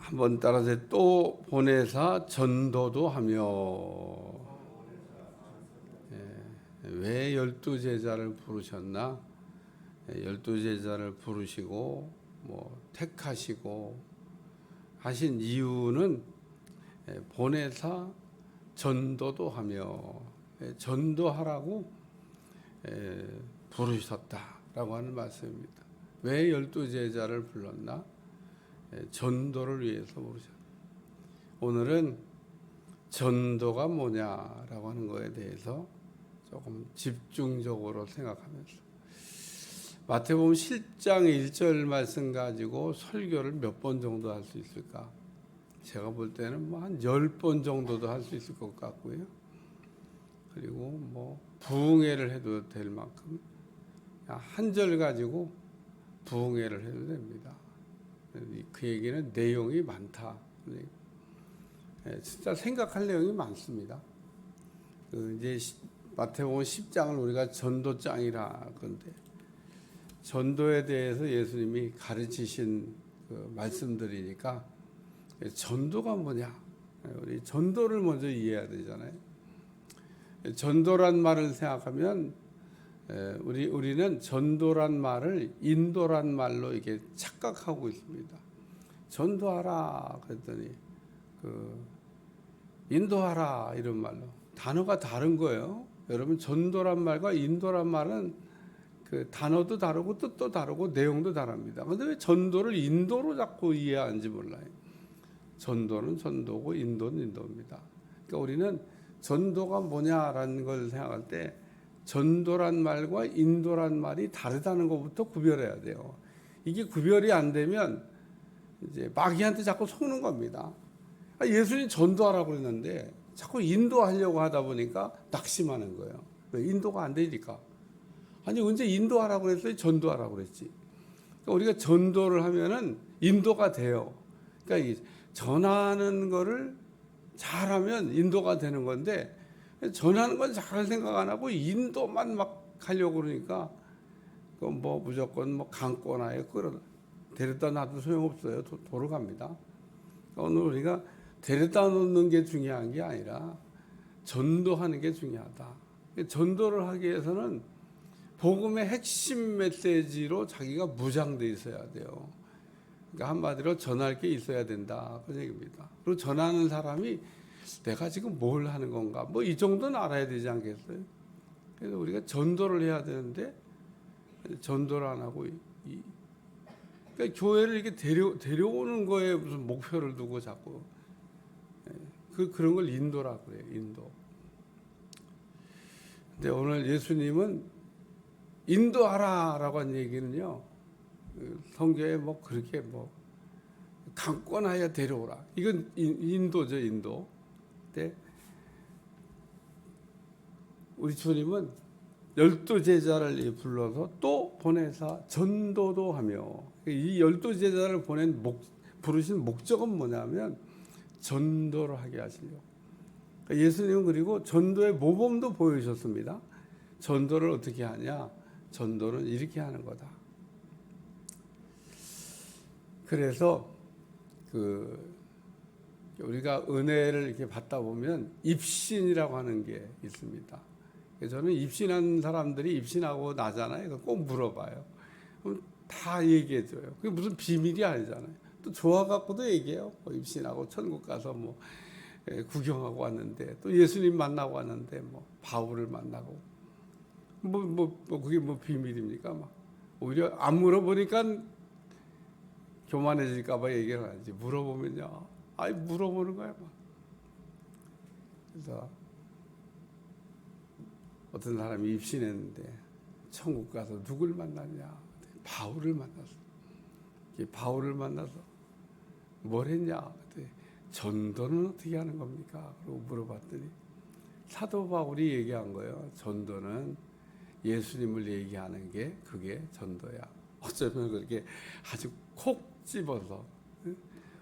한번 따라서 또 보내사 전도도 하며. 왜 12제자를 부르셨나? 12제자를 부르시고 택하시고 하신 이유는 보내사 전도도 하며 전도하라고 부르셨다라고 하는 말씀입니다. 왜 12제자를 불렀나? 전도를 위해서 부르셨다. 오늘은 전도가 뭐냐라고 하는 거에 대해서 조금 집중적으로 생각하면서 마태복음 7장 1절 말씀 가지고 설교를 몇 번 정도 할 수 있을까? 제가 볼 때는 한 10번 정도도 할 수 있을 것 같고요. 그리고 부흥회를 해도 될 만큼 한 절 가지고 부흥회를 해도 됩니다. 그 얘기는 내용이 많다. 진짜 생각할 내용이 많습니다. 이제 마태복음 10장을 우리가 전도장이라 그런데 전도에 대해서 예수님이 가르치신 그 말씀들이니까 전도가 뭐냐? 우리 전도를 먼저 이해해야 되잖아요. 전도란 말을 생각하면 우리는 전도란 말을 인도란 말로 이게 착각하고 있습니다. 전도하라 그랬더니 인도하라 이런 말로 단어가 다른 거예요. 여러분 전도란 말과 인도란 말은 그 단어도 다르고 뜻도 다르고 내용도 다릅니다. 그런데 왜 전도를 인도로 자꾸 이해하는지 몰라요. 전도는 전도고 인도는 인도입니다. 그러니까 우리는 전도가 뭐냐라는 걸 생각할 때 전도란 말과 인도란 말이 다르다는 것부터 구별해야 돼요. 이게 구별이 안 되면 이제 마귀한테 자꾸 속는 겁니다. 예수님 전도하라고 그랬는데 자꾸 인도하려고 하다 보니까 낙심하는 거예요. 왜? 인도가 안 되니까. 아니 언제 인도하라고 그랬어요? 전도하라고 그랬지. 그러니까 우리가 전도를 하면은 인도가 돼요. 그러니까 전하는 거를 잘하면 인도가 되는 건데 전하는 건 잘 생각 안 하고 인도만 막 하려고 그러니까 무조건 강권하에 끌어 데려다 놔도 소용없어요. 도로 갑니다. 오늘 우리가 데려다 놓는 게 중요한 게 아니라 전도하는 게 중요하다. 전도를 하기 위해서는 복음의 핵심 메시지로 자기가 무장돼 있어야 돼요. 그러니까 한마디로 전할 게 있어야 된다 그 얘기입니다. 그리고 전하는 사람이 내가 지금 뭘 하는 건가 이 정도는 알아야 되지 않겠어요? 그래서 우리가 전도를 해야 되는데 전도를 안 하고 그러니까 교회를 이렇게 데려오는 거에 무슨 목표를 두고 자꾸 그런 걸 인도라고 그래요. 인도. 근데 오늘 예수님은 인도하라라고 한 얘기는요. 성경에 그렇게 강권하여 데려오라. 이건 인도죠, 인도. 근데 우리 주님은 12제자를 불러서 또 보내사 전도도 하며 이 12제자를 부르신 목적은 뭐냐면 전도를 하게 하시려고. 예수님은 그리고 전도의 모범도 보여주셨습니다. 전도를 어떻게 하냐? 전도는 이렇게 하는 거다. 그래서 우리가 은혜를 이렇게 받다 보면 입신이라고 하는 게 있습니다. 저는 입신한 사람들이 입신하고 나잖아요. 꼭 물어봐요. 그럼 다 얘기해줘요. 그게 무슨 비밀이 아니잖아요. 또 좋아갖고도 얘기해요. 입신하고 천국 가서 구경하고 왔는데 또 예수님 만나고 왔는데 바울을 만나고 그게 비밀입니까? 오히려 안 물어보니까 교만해질까봐 얘기를 하지. 물어보면요, 물어보는 거야. 그래서 어떤 사람이 입신했는데 천국 가서 누굴 만났냐? 바울을 만났어. 바울을 만나서 뭘 했냐? 전도는 어떻게 하는 겁니까? 그러고 물어봤더니 사도 바울이 얘기한 거예요. 전도는 예수님을 얘기하는 게 그게 전도야. 어쩌면 그렇게 아주 콕 집어서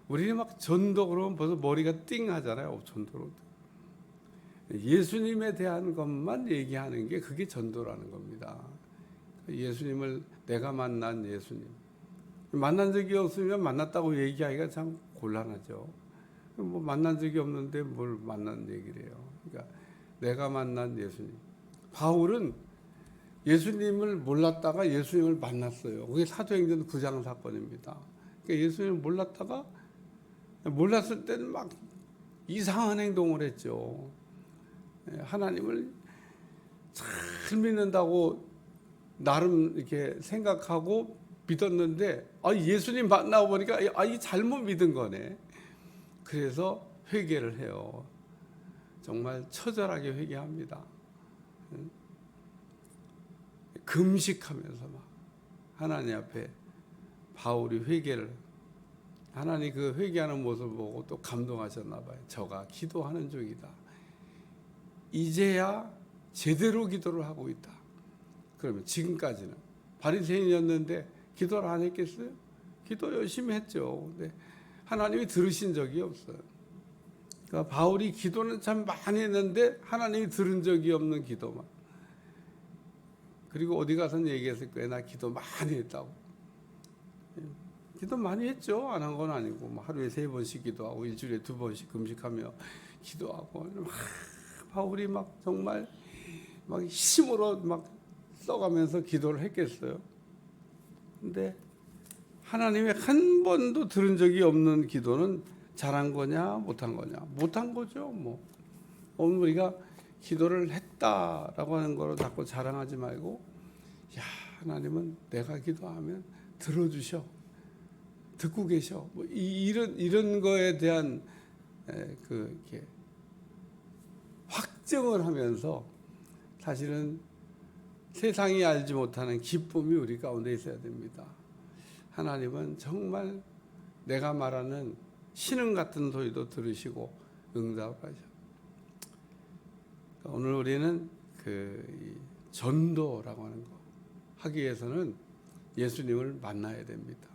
우리는 막 전도 그러면 벌써 머리가 띵 하잖아요. 전도로 예수님에 대한 것만 얘기하는 게 그게 전도라는 겁니다. 예수님을 내가 만난 예수님 만난 적이 없으면 만났다고 얘기하기가 참 곤란하죠. 뭐 만난 적이 없는데 뭘 만난 얘기를 해요. 그러니까 내가 만난 예수님. 바울은 예수님을 몰랐다가 예수님을 만났어요. 그게 사도행전 9장 사건입니다. 그러니까 예수님을 몰랐다가 몰랐을 때는 막 이상한 행동을 했죠. 하나님을 잘 믿는다고 나름 이렇게 생각하고 믿었는데 예수님 만나고 보니까 이 잘못 믿은 거네. 그래서 회개를 해요. 정말 처절하게 회개합니다. 금식하면서 막 하나님 앞에 바울이 회개를, 하나님 그 회개하는 모습을 보고 또 감동하셨나 봐요. 저가 기도하는 중이다. 이제야 제대로 기도를 하고 있다. 그러면 지금까지는 바리새인이었는데 기도를 안 했겠어요? 기도 열심히 했죠. 근데 하나님이 들으신 적이 없어요. 그러니까 바울이 기도는 참 많이 했는데 하나님이 들은 적이 없는 기도만. 그리고 어디 가서는 얘기했을 거예요. 나 기도 많이 했다고. 기도 많이 했죠. 안 한 건 아니고 뭐 하루에 3번씩 기도하고 일주일에 2번씩 금식하며 기도하고 바울이 막 정말 막 힘으로 막 써가면서 기도를 했겠어요. 근데 하나님이 한 번도 들은 적이 없는 기도는 잘한 거냐 못한 거냐? 못한 거죠. 뭐 오늘 우리가 기도를 했다라고 하는 거로 자꾸 자랑하지 말고, 야, 하나님은 내가 기도하면 들어주셔, 듣고 계셔. 뭐 이런 거에 대한 이렇게 확증을 하면서 사실은 세상이 알지 못하는 기쁨이 우리 가운데 있어야 됩니다. 하나님은 정말 내가 말하는 신음 같은 소리도 들으시고 응답하셔. 오늘 우리는 그 전도라고 하는 거 하기 위해서는 예수님을 만나야 됩니다.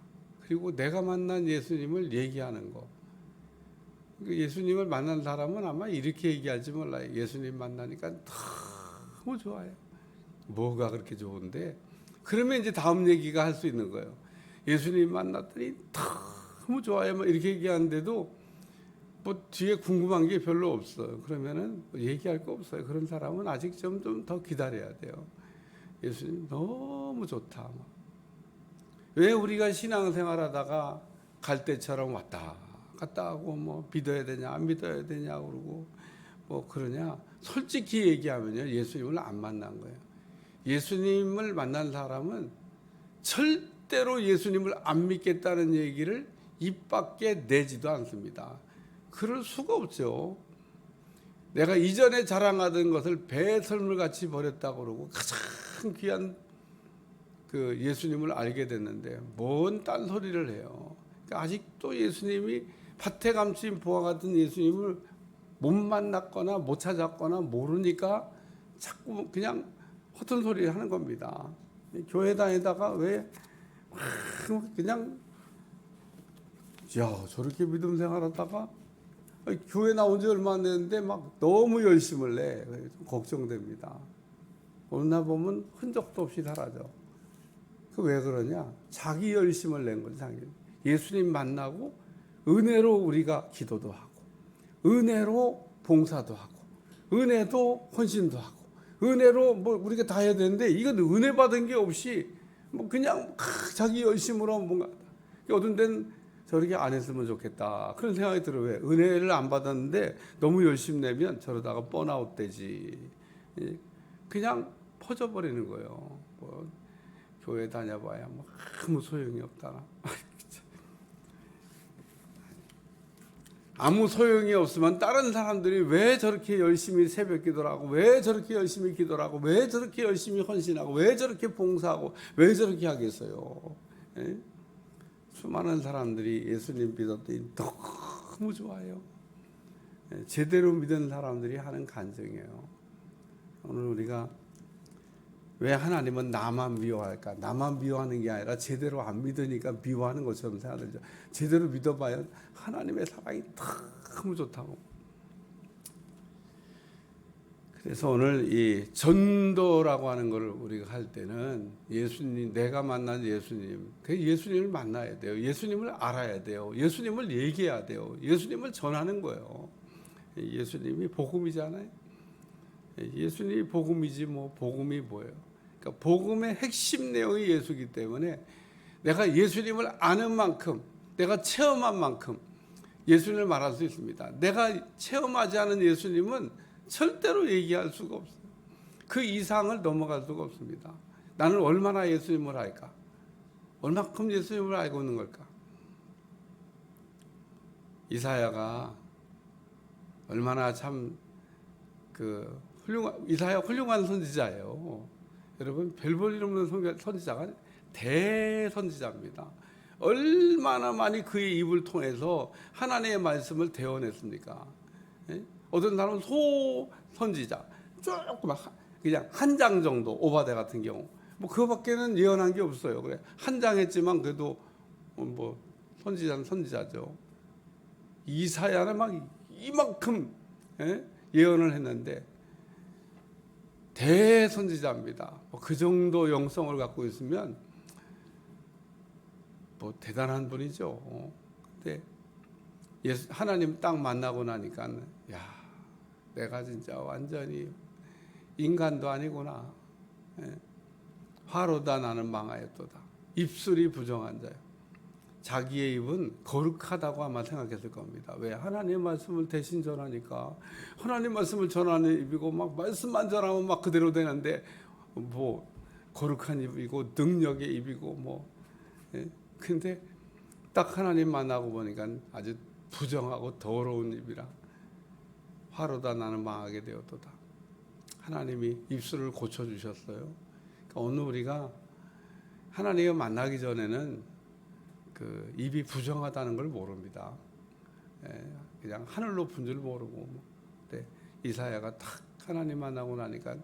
그리고 내가 만난 예수님을 얘기하는 거. 예수님을 만난 사람은 아마 이렇게 얘기할지 몰라요. 예수님 만나니까 너무 좋아요. 뭐가 그렇게 좋은데? 그러면 이제 다음 얘기가 할 수 있는 거예요. 예수님 만났더니 너무 좋아요. 뭐 이렇게 얘기하는데도 뭐 뒤에 궁금한 게 별로 없어요. 그러면은 얘기할 거 없어요. 그런 사람은 아직 좀 더 기다려야 돼요. 예수님 너무 좋다. 왜 우리가 신앙생활하다가 갈 때처럼 왔다 갔다 하고 뭐 믿어야 되냐 안 믿어야 되냐 그러고 뭐 그러냐? 솔직히 얘기하면요, 예수님을 안 만난 거예요. 예수님을 만난 사람은 절대로 예수님을 안 믿겠다는 얘기를 입 밖에 내지도 않습니다. 그럴 수가 없죠. 내가 이전에 자랑하던 것을 배설물같이 버렸다고 그러고 가장 귀한 그 예수님을 알게 됐는데 뭔 딴소리를 해요. 그러니까 아직도 예수님이 밭에 감춘 보화 같은 예수님을 못 만났거나 못 찾았거나 모르니까 자꾸 그냥 허튼 소리를 하는 겁니다. 교회 다니다가 왜 그냥 야 저렇게 믿음 생활하다가 교회 나온 지 얼마 안 됐는데 막 너무 열심을 내. 좀 걱정됩니다. 어느 날 보면 흔적도 없이 사라져. 그 왜 그러냐? 자기 열심을 낸 거지. 자기. 예수님 만나고 은혜로 우리가 기도도 하고 은혜로 봉사도 하고 은혜도 헌신도 하고 은혜로 뭐 우리가 다 해야 되는데 이건 은혜 받은 게 없이 뭐 그냥 자기 열심으로 뭔가 어떤 데는 저렇게 안 했으면 좋겠다 그런 생각이 들어요. 왜? 은혜를 안 받았는데 너무 열심히 내면 저러다가 번아웃 되지. 그냥 퍼져버리는 거예요. 뭐 교회 다녀봐야 뭐 아무 소용이 없다. 아무 소용이 없으면 다른 사람들이 왜 저렇게 열심히 새벽 기도를 하고 왜 저렇게 열심히 기도를 하고 왜 저렇게 열심히 헌신하고 왜 저렇게 봉사하고 왜 저렇게 하겠어요. 예? 수많은 사람들이 예수님 믿었더니 너무 좋아요. 예, 제대로 믿은 사람들이 하는 간증이에요. 오늘 우리가 왜 하나님은 나만 미워할까? 나만 미워하는 게 아니라 제대로 안 믿으니까 미워하는 것처럼 생각되죠. 제대로 믿어봐야 하나님의 사랑이 너무 좋다고. 그래서 오늘 이 전도라고 하는 것을 우리가 할 때는 예수님, 내가 만난 예수님, 그 예수님을 만나야 돼요. 예수님을 알아야 돼요. 예수님을 얘기해야 돼요. 예수님을 전하는 거예요. 예수님이 복음이잖아요. 예수님이 복음이지 뭐 복음이 뭐예요? 그러니까 복음의 핵심 내용이 예수이기 때문에 내가 예수님을 아는 만큼, 내가 체험한 만큼 예수님을 말할 수 있습니다. 내가 체험하지 않은 예수님은 절대로 얘기할 수가 없어요. 그 이상을 넘어갈 수가 없습니다. 나는 얼마나 예수님을 알까? 얼마큼 예수님을 알고 있는 걸까? 이사야가 얼마나 참 이사야 훌륭한 선지자예요. 여러분, 별 볼 일 없는 선지자가 대선지자입니다. 얼마나 많이 그의 입을 통해서 하나님의 말씀을 대언했습니까? 예? 어떤 사람은 소선지자, 조금 그냥 한 장 정도, 오바데 같은 경우 뭐 그거밖에는 예언한 게 없어요. 그래 한 장 했지만 그래도 뭐 선지자는 선지자죠. 이사야는 막 이만큼 예언을 했는데 대선지자입니다. 그 정도 영성을 갖고 있으면 뭐 대단한 분이죠. 근데 하나님 딱 만나고 나니까 야, 내가 진짜 완전히 인간도 아니구나. 화로다 나는 망하였도다. 입술이 부정한 자요. 자기의 입은 거룩하다고 아마 생각했을 겁니다. 왜? 하나님의 말씀을 대신 전하니까. 하나님 말씀을 전하는 입이고 막 말씀만 전하면 막 그대로 되는데 뭐 거룩한 입이고 능력의 입이고 뭐. 근데 딱 하나님 만나고 보니까 아주 부정하고 더러운 입이라 화로다 나는 망하게 되었도다. 하나님이 입술을 고쳐주셨어요. 그러니까 오늘 우리가 하나님을 만나기 전에는 그 입이 부정하다는 걸 모릅니다. 그냥 하늘 높은 줄 모르고. 근데 이사야가 딱 하나님 만나고 나니까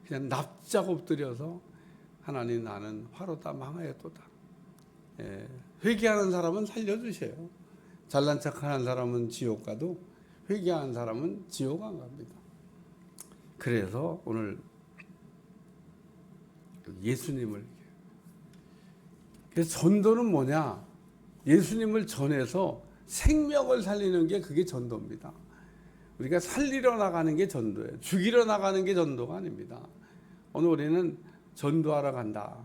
그냥 납작 엎드려서 하나님 나는 화로다 망하였도다. 회개하는 사람은 살려주세요. 잘난 척하는 사람은 지옥 가도 회개하는 사람은 지옥 안 갑니다. 그래서 오늘 예수님을, 그래서 전도는 뭐냐? 예수님을 전해서 생명을 살리는 게 그게 전도입니다. 우리가 살리러 나가는 게 전도예요. 죽이러 나가는 게 전도가 아닙니다. 오늘 우리는 전도하러 간다.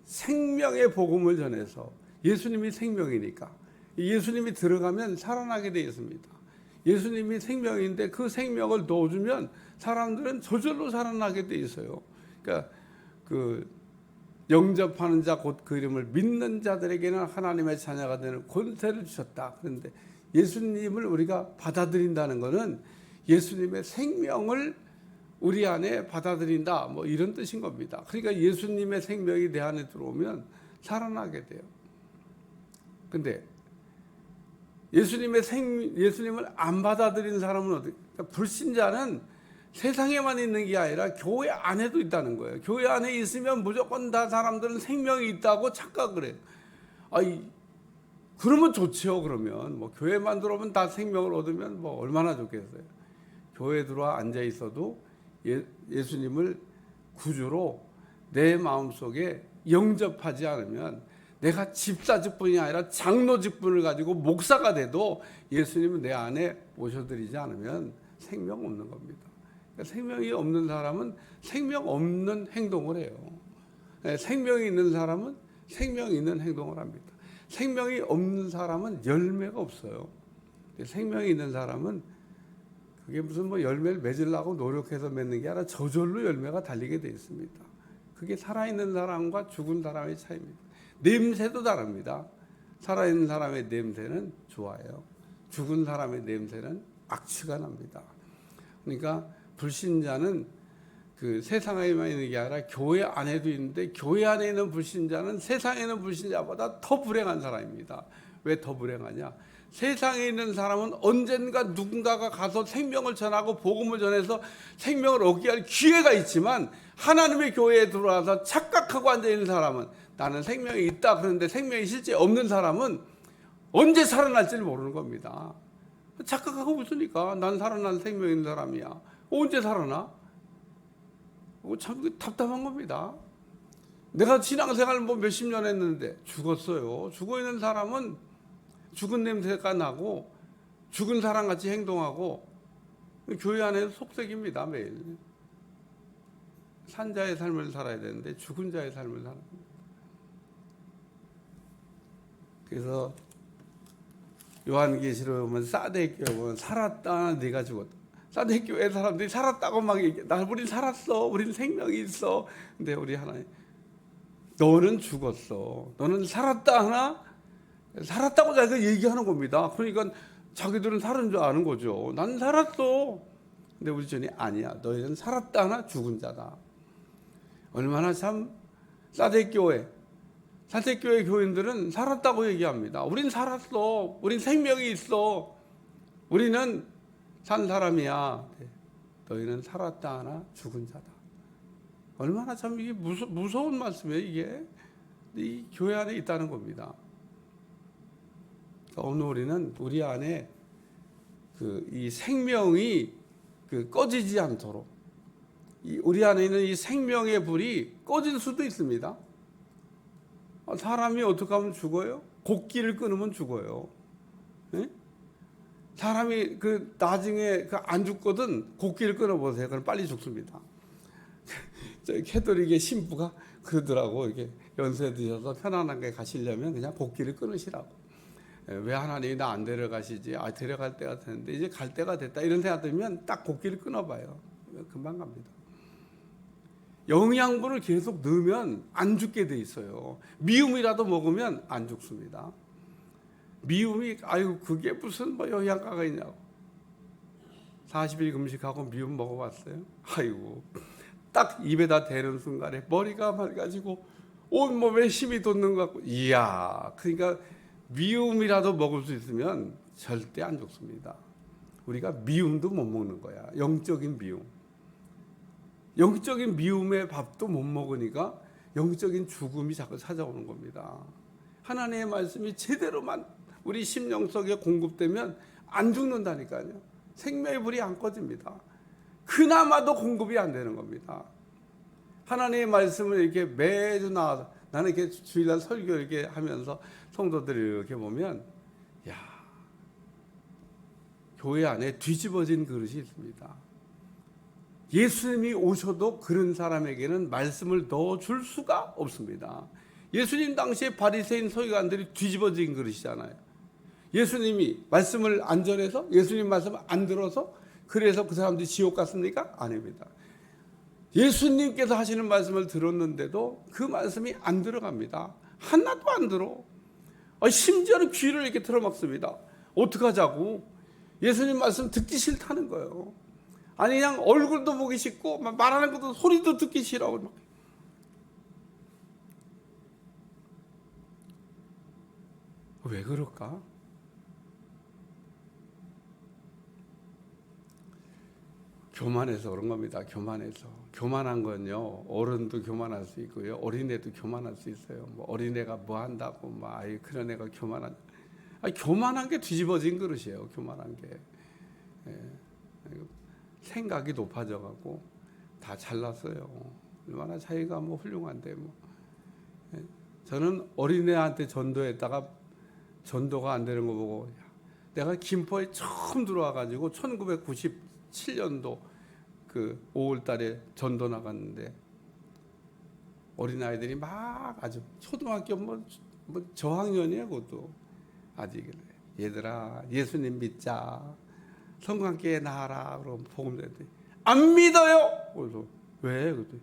생명의 복음을 전해서, 예수님이 생명이니까 예수님이 들어가면 살아나게 되어 있습니다. 예수님이 생명인데 그 생명을 넣어주면 사람들은 저절로 살아나게 되어 있어요. 그러니까 그 영접하는 자 곧 그 이름을 믿는 자들에게는 하나님의 자녀가 되는 권세를 주셨다. 그런데 예수님을 우리가 받아들인다는 것은 예수님의 생명을 우리 안에 받아들인다, 뭐 이런 뜻인 겁니다. 그러니까 예수님의 생명이 내 안에 들어오면 살아나게 돼요. 근데 예수님을 안 받아들인 사람은 어떻게? 그러니까 불신자는 세상에만 있는 게 아니라 교회 안에도 있다는 거예요. 교회 안에 있으면 무조건 다 사람들은 생명이 있다고 착각을 해요. 그러면 좋죠. 그러면 뭐 교회만 들어오면 다 생명을 얻으면 뭐 얼마나 좋겠어요. 교회에 들어와 앉아 있어도 예수님을 구주로 내 마음속에 영접하지 않으면, 내가 집사 직분이 아니라 장로 직분을 가지고 목사가 돼도 예수님은 내 안에 모셔드리지 않으면 생명 없는 겁니다. 그러니까 생명이 없는 사람은 생명 없는 행동을 해요. 생명이 있는 사람은 생명 있는 행동을 합니다. 생명이 없는 사람은 열매가 없어요. 생명이 있는 사람은 그게 무슨 뭐 열매를 맺으려고 노력해서 맺는 게 아니라 저절로 열매가 달리게 되어 있습니다. 그게 살아있는 사람과 죽은 사람의 차이입니다. 냄새도 다릅니다. 살아있는 사람의 냄새는 좋아요. 죽은 사람의 냄새는 악취가 납니다. 그러니까 불신자는 그 세상에만 있는 게 아니라 교회 안에도 있는데, 교회 안에 있는 불신자는 세상에 있는 불신자보다 더 불행한 사람입니다. 왜 더 불행하냐? 세상에 있는 사람은 언젠가 누군가가 가서 생명을 전하고 복음을 전해서 생명을 얻게 할 기회가 있지만, 하나님의 교회에 들어와서 착각하고 앉아있는 사람은, 나는 생명이 있다 그러는데 생명이 실제 없는 사람은 언제 살아날지를 모르는 겁니다. 착각하고 있으니까 난 살아난 생명 있는 사람이야. 언제 살아나? 참 답답한 겁니다. 내가 신앙생활 뭐 몇십 년 했는데 죽었어요. 죽어 있는 사람은 죽은 냄새가 나고 죽은 사람같이 행동하고 교회 안에서 속색입니다. 매일 산자의 삶을 살아야 되는데 죽은 자의 삶을 사는 겁니다. 그래서 요한계시록 보면 사대교회 보면 살았다 네가 죽었다. 사대교회 사람들이 살았다고 막 얘기해. 우린 살았어. 우린 생명이 있어. 근데 우리 하나님 너는 죽었어. 너는 살았다 하나? 살았다고 자기가 얘기하는 겁니다. 그러니까 자기들은 살은 줄 아는 거죠. 난 살았어. 근데 우리 주님 아니야. 너희는 살았다 하나 죽은 자다. 얼마나 참 사대교회 교인들은 살았다고 얘기합니다. 우린 살았어. 우린 생명이 있어. 우리는 산 사람이야. 너희는 살았다 하나 죽은 자다. 얼마나 참 이게 무서운 말씀이에요. 이게 이 교회 안에 있다는 겁니다. 오늘 우리는 우리 안에 이 생명이 꺼지지 않도록 우리 안에 있는 이 생명의 불이 꺼질 수도 있습니다. 사람이 어떻게 하면 죽어요? 곡기를 끊으면 죽어요. 네? 사람이 나중에 안 죽거든 곡기를 끊어보세요. 그럼 빨리 죽습니다. 저희 캐톨릭의 신부가 그러더라고. 이렇게 연세 드셔서 편안하게 가시려면 그냥 곡기를 끊으시라고. 왜 하나님이 나 안 데려가시지? 데려갈 때가 됐는데 이제 갈 때가 됐다. 이런 생각 들면 딱 곡기를 끊어봐요. 금방 갑니다. 영양분을 계속 넣으면 안 죽게 돼 있어요. 미움이라도 먹으면 안 죽습니다. 미움이 그게 무슨 영양가가 있냐고. 40일 금식하고 미움 먹어봤어요. 딱 입에다 대는 순간에 머리가 맑아지고 온몸에 힘이 돋는 것 같고, 이야. 그러니까 미움이라도 먹을 수 있으면 절대 안 죽습니다. 우리가 미움도 못 먹는 거야. 영적인 미움. 영적인 미움의 밥도 못 먹으니까 영적인 죽음이 자꾸 찾아오는 겁니다. 하나님의 말씀이 제대로만 우리 심령 속에 공급되면 안 죽는다니까요. 생명의 불이 안 꺼집니다. 그나마도 공급이 안 되는 겁니다. 하나님의 말씀을 이렇게 매주 나와서 나는 이렇게 주일날 설교 이렇게 하면서 성도들이 이렇게 보면, 야, 교회 안에 뒤집어진 그릇이 있습니다. 예수님이 오셔도 그런 사람에게는 말씀을 넣어줄 수가 없습니다. 예수님 당시에 바리새인 서기관들이 뒤집어진 그릇이잖아요. 예수님이 말씀을 안 전해서 예수님 말씀을 안 들어서 그래서 그 사람들이 지옥 갔습니까? 아닙니다. 예수님께서 하시는 말씀을 들었는데도 그 말씀이 안 들어갑니다. 하나도 안 들어. 심지어는 귀를 이렇게 틀어막습니다. 어떡하자고? 예수님 말씀 듣기 싫다는 거예요. 아니 그냥 얼굴도 보기 싫고 말하는 것도 소리도 듣기 싫어. 왜 그럴까? 교만해서 그런 겁니다. 교만한 건요, 어른도 교만할 수 있고요, 어린애도 교만할 수 있어요. 어린애가 뭐 한다고 그런 애가 교만한 게 뒤집어진 그릇이에요. 교만한 게. 생각이 높아져갖고 다 잘났어요. 얼마나 자기가 훌륭한데 저는 어린애한테 전도했다가 전도가 안 되는 거 보고, 내가 김포에 처음 들어와가지고 1997년도 5월달에 전도 나갔는데 어린아이들이 막 아주 초등학교 저학년이에요. 그것도 아직. 얘들아 예수님 믿자, 성관계에 나와라. 그럼 복음 전했더니 안 믿어요. 그래서 왜? 그랬더니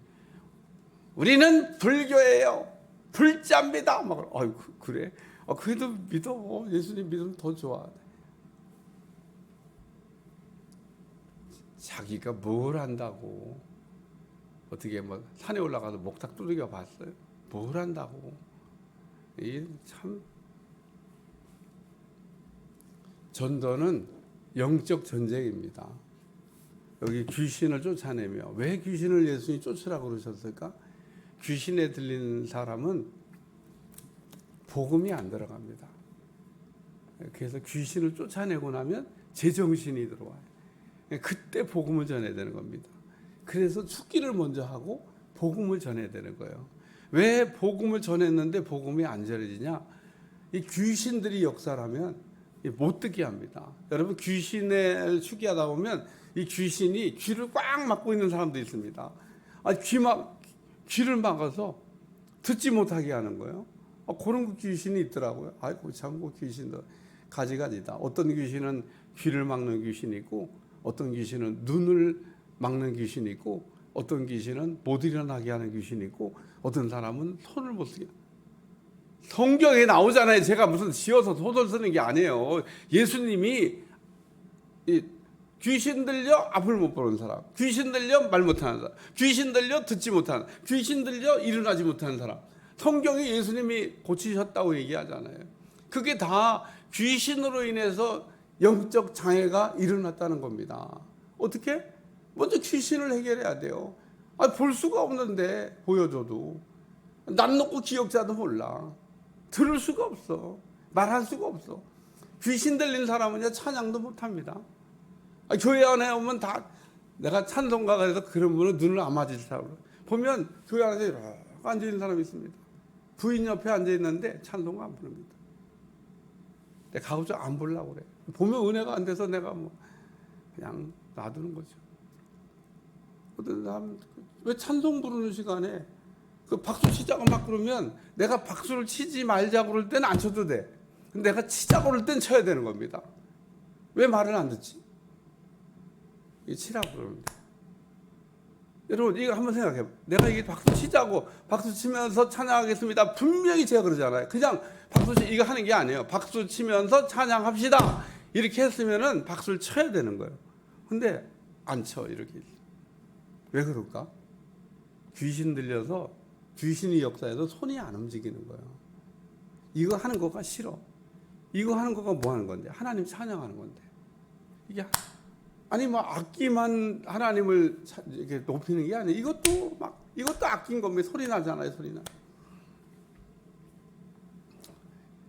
우리는 불교예요. 불자입니다. 그래? 그래도 믿어. 예수님 믿으면 더 좋아. 자기가 뭘 한다고. 어떻게 산에 올라가서 목탁 두들겨 봤어요? 뭘 한다고. 이게 참, 전도는 영적 전쟁입니다. 여기 귀신을 쫓아내며, 왜 귀신을 예수님이 쫓으라고 그러셨을까? 귀신에 들린 사람은 복음이 안 들어갑니다. 그래서 귀신을 쫓아내고 나면 제정신이 들어와요. 그때 복음을 전해야 되는 겁니다. 그래서 죽기를 먼저 하고 복음을 전해야 되는 거예요. 왜 복음을 전했는데 복음이 안 전해지냐? 이 귀신들이 역사라면 못 듣게 합니다. 여러분, 귀신을 추기하다 보면 이 귀신이 귀를 꽉 막고 있는 사람도 있습니다. 귀를 막아서 듣지 못하게 하는 거예요. 그런 귀신이 있더라고요. 아이고 참, 그 귀신도 가지가지다. 어떤 귀신은 귀를 막는 귀신이 있고, 어떤 귀신은 눈을 막는 귀신이 있고, 어떤 귀신은 못 일어나게 하는 귀신이 있고, 어떤 사람은 손을 못 쓰게. 성경에 나오잖아요. 제가 무슨 지어서 소설 쓰는 게 아니에요. 예수님이 귀신 들려 앞을 못 보는 사람, 귀신 들려 말 못하는 사람, 귀신 들려 듣지 못하는, 귀신 들려 일어나지 못하는 사람, 성경에 예수님이 고치셨다고 얘기하잖아요. 그게 다 귀신으로 인해서 영적 장애가 일어났다는 겁니다. 어떻게? 먼저 귀신을 해결해야 돼요. 볼 수가 없는데 보여줘도 난 놓고 기억자도 몰라. 들을 수가 없어. 말할 수가 없어. 귀신 들린 사람은요, 찬양도 못합니다. 교회 안에 오면 다, 내가 찬송가가 돼서 그런 분은 눈을 안 맞을 사람 보면 교회 안에 이렇게 앉아있는 사람이 있습니다. 부인 옆에 앉아있는데 찬송가 안 부릅니다. 내가 가급적 안 부르려고 그래. 보면 은혜가 안 돼서 내가 그냥 놔두는 거죠. 어떤 사람, 왜 찬송 부르는 시간에 박수 치자고 막 그러면 내가 박수를 치지 말자고 그럴 때는 안 쳐도 돼. 근데 내가 치자고 그럴 땐 쳐야 되는 겁니다. 왜 말을 안 듣지? 치라고 그럽니다. 여러분, 이거 한번 생각해. 내가 이게 박수 치자고, 박수 치면서 찬양하겠습니다. 분명히 제가 그러잖아요. 그냥 이거 하는 게 아니에요. 박수 치면서 찬양합시다. 이렇게 했으면은 박수를 쳐야 되는 거예요. 근데 안 쳐, 이렇게. 왜 그럴까? 귀신 들려서, 귀신이 역사해서 손이 안 움직이는 거예요. 이거 하는 거가 싫어. 이거 하는 거가 뭐 하는 건데? 하나님 찬양하는 건데. 이게 악기만 하나님을 이렇게 높이는 게 아니에요. 이것도 악기인 겁니다. 소리 나잖아요, 소리 나.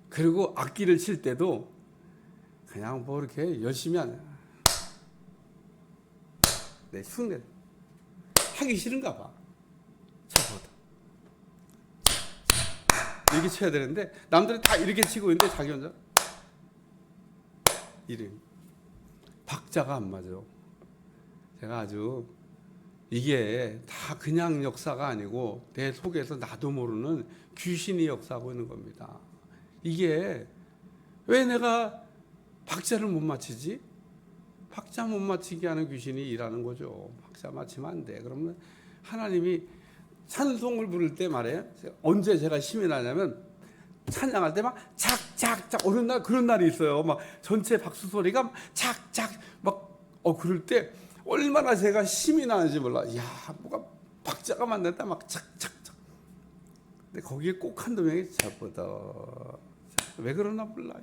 그리고 악기를 칠 때도 그냥 이렇게 열심히 하냐. 내 흉내. 하기 싫은가 봐. 저보다. 이렇게 쳐야 되는데, 남들이 다 이렇게 치고 있는데 자기 혼자 이름. 박자가 안 맞아. 제가 아주 이게 다 그냥 역사가 아니고 내 속에서 나도 모르는 귀신이 역사하고 있는 겁니다. 이게 왜 내가 박자를 못 맞추지? 박자 못 맞추게 하는 귀신이 일하는 거죠. 박자 맞추면 안 돼. 그러면 하나님이 찬송을 부를 때 말이에요. 언제 제가 힘이 나냐면 찬양할 때 막 착착착 오는 날, 그런 날이 있어요. 막 전체 박수 소리가 막 착착 그럴 때 얼마나 제가 힘이 나는지 몰라. 야, 뭐가 박자가 맞는다 막 착착착. 근데 거기에 꼭 한두 명이 저보다 왜 그러나 몰라.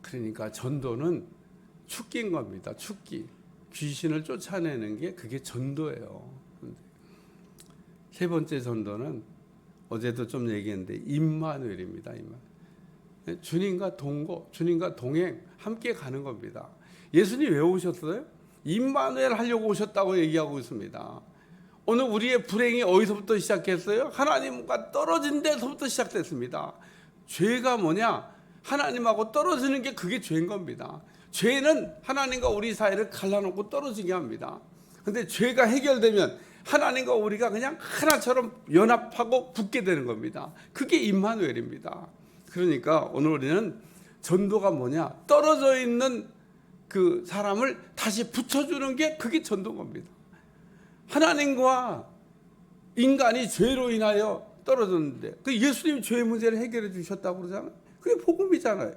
그러니까 전도는 축기인 겁니다. 축기. 귀신을 쫓아내는 게 그게 전도예요. 세 번째 전도는 어제도 좀 얘기했는데 임마누엘입니다. 주님과 동거, 주님과 동행, 함께 가는 겁니다. 예수님 왜 오셨어요? 임마누엘 하려고 오셨다고 얘기하고 있습니다. 오늘 우리의 불행이 어디서부터 시작했어요? 하나님과 떨어진 데서부터 시작됐습니다. 죄가 뭐냐? 하나님하고 떨어지는 게 그게 죄인 겁니다. 죄는 하나님과 우리 사이를 갈라놓고 떨어지게 합니다. 그런데 죄가 해결되면 하나님과 우리가 그냥 하나처럼 연합하고 붙게 되는 겁니다. 그게 임마누엘입니다. 그러니까 오늘 우리는 전도가 뭐냐? 떨어져 있는 그 사람을 다시 붙여주는 게 그게 전도인 겁니다. 하나님과 인간이 죄로 인하여 떨어졌는데 그 예수님이 죄의 문제를 해결해 주셨다고 그러잖아요. 그게 복음이잖아요.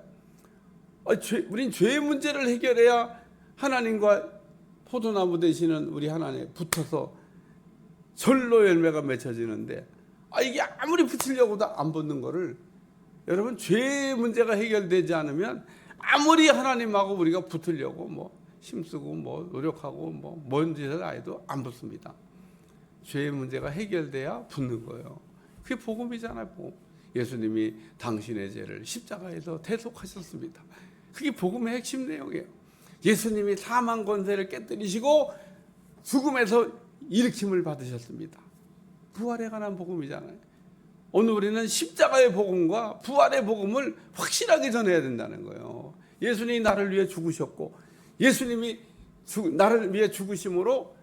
우린 죄의 문제를 해결해야 하나님과 포도나무 되시는 우리 하나님에 붙어서 절로 열매가 맺혀지는데 이게 아무리 붙이려고도 안 붙는 거를, 여러분, 죄의 문제가 해결되지 않으면 아무리 하나님하고 우리가 붙으려고 힘쓰고 노력하고 뭔 짓을 해도 안 붙습니다. 죄의 문제가 해결돼야 붙는 거예요. 그게 복음이잖아요. 복음. 예수님이 당신의 죄를 십자가에서 대속하셨습니다. 그게 복음의 핵심 내용이에요. 예수님이 사망 권세를 깨뜨리시고 죽음에서 일으킴을 받으셨습니다. 부활에 관한 복음이잖아요. 오늘 우리는 십자가의 복음과 부활의 복음을 확실하게 전해야 된다는 거예요. 예수님이 나를 위해 죽으셨고 예수님이 나를 위해 죽으심으로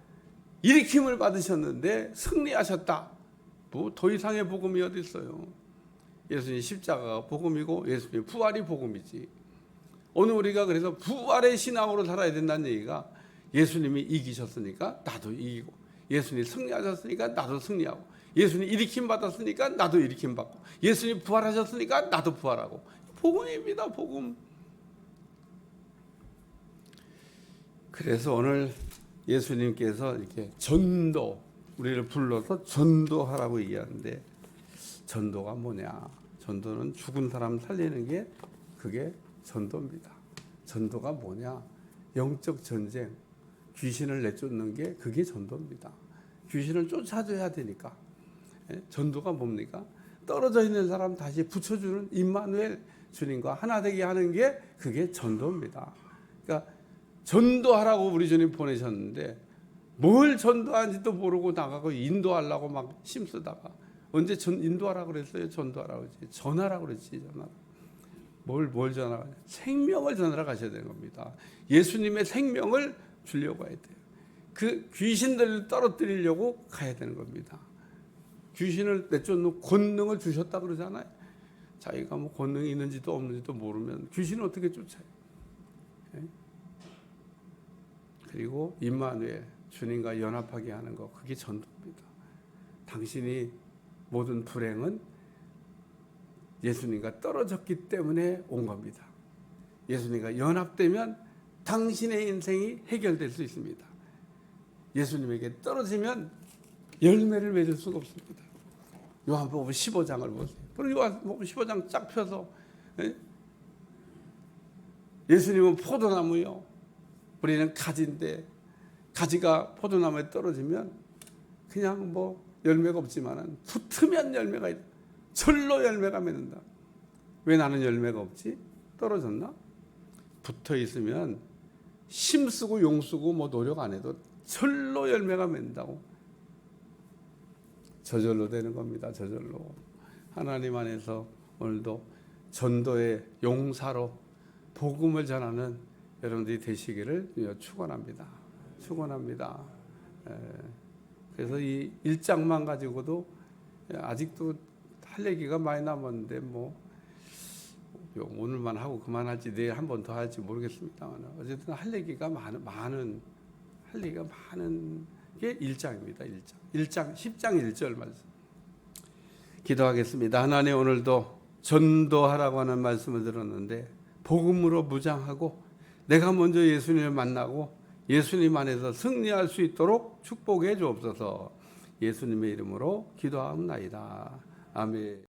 일으킴을 받으셨는데 승리하셨다. 뭐 더 이상의 복음이 어디 있어요. 예수님 십자가가 복음이고 예수님 부활이 복음이지. 오늘 우리가 그래서 부활의 신앙으로 살아야 된다는 얘기가 예수님이 이기셨으니까 나도 이기고 예수님이 승리하셨으니까 나도 승리하고 예수님이 일으킴 받았으니까 나도 일으킴 받고 예수님이 부활하셨으니까 나도 부활하고 복음입니다. 복음. 그래서 오늘 예수님께서 이렇게 전도 우리를 불러서 전도하라고 얘기하는데 전도가 뭐냐? 전도는 죽은 사람 살리는 게 그게 전도입니다. 전도가 뭐냐? 영적 전쟁, 귀신을 내쫓는 게 그게 전도입니다. 귀신을 쫓아줘야 되니까. 전도가 뭡니까? 떨어져 있는 사람 다시 붙여주는 임마누엘 주님과 하나 되게 하는 게 그게 전도입니다. 그러니까 전도하라고 우리 주님 보내셨는데 뭘 전도하는지도 모르고 나가고 인도하려고 막 힘쓰다가 언제 인도하라고 그랬어요? 전도하라고 그랬지. 전하라고 그랬지. 뭘 전하라? 생명을 전하러 가셔야 되는 겁니다. 예수님의 생명을 주려고 해야 돼요. 그 귀신들을 떨어뜨리려고 가야 되는 겁니다. 귀신을 내쫓는 권능을 주셨다 그러잖아요. 자기가 뭐 권능이 있는지도 없는지도 모르면 귀신을 어떻게 쫓아요? 그리고 임마누엘 주님과 연합하게 하는 거 그게 전도입니다. 당신이 모든 불행은 예수님과 떨어졌기 때문에 온 겁니다. 예수님과 연합되면 당신의 인생이 해결될 수 있습니다. 예수님에게 떨어지면 열매를 맺을 수가 없습니다. 요한복음 15장을 보세요. 그리고 요한복음 15장 쫙 펴서 예수님은 포도나무요. 우리는 가지인데 가지가 포도나무에 떨어지면 그냥 뭐 열매가 없지만은 붙으면 열매가 있다. 절로 열매가 맺는다. 왜 나는 열매가 없지? 떨어졌나? 붙어 있으면 힘쓰고 용쓰고 뭐 노력 안 해도 절로 열매가 맺는다고. 저절로 되는 겁니다. 저절로. 하나님 안에서 오늘도 전도의 용사로 복음을 전하는 여러분들이 되시기를 축원합니다. 축원합니다. 그래서 이 1장만 가지고도 아직도 할 얘기가 많이 남았는데 뭐 오늘만 하고 그만할지 내일 한 번 더 할지 모르겠습니다만 어쨌든 할 얘기가 많은 게 1장입니다. 1장 10장 1절 말씀. 기도하겠습니다. 하나님 오늘도 전도하라고 하는 말씀을 들었는데 복음으로 무장하고 내가 먼저 예수님을 만나고 예수님 안에서 승리할 수 있도록 축복해 주옵소서. 예수님의 이름으로 기도하옵나이다. 아멘.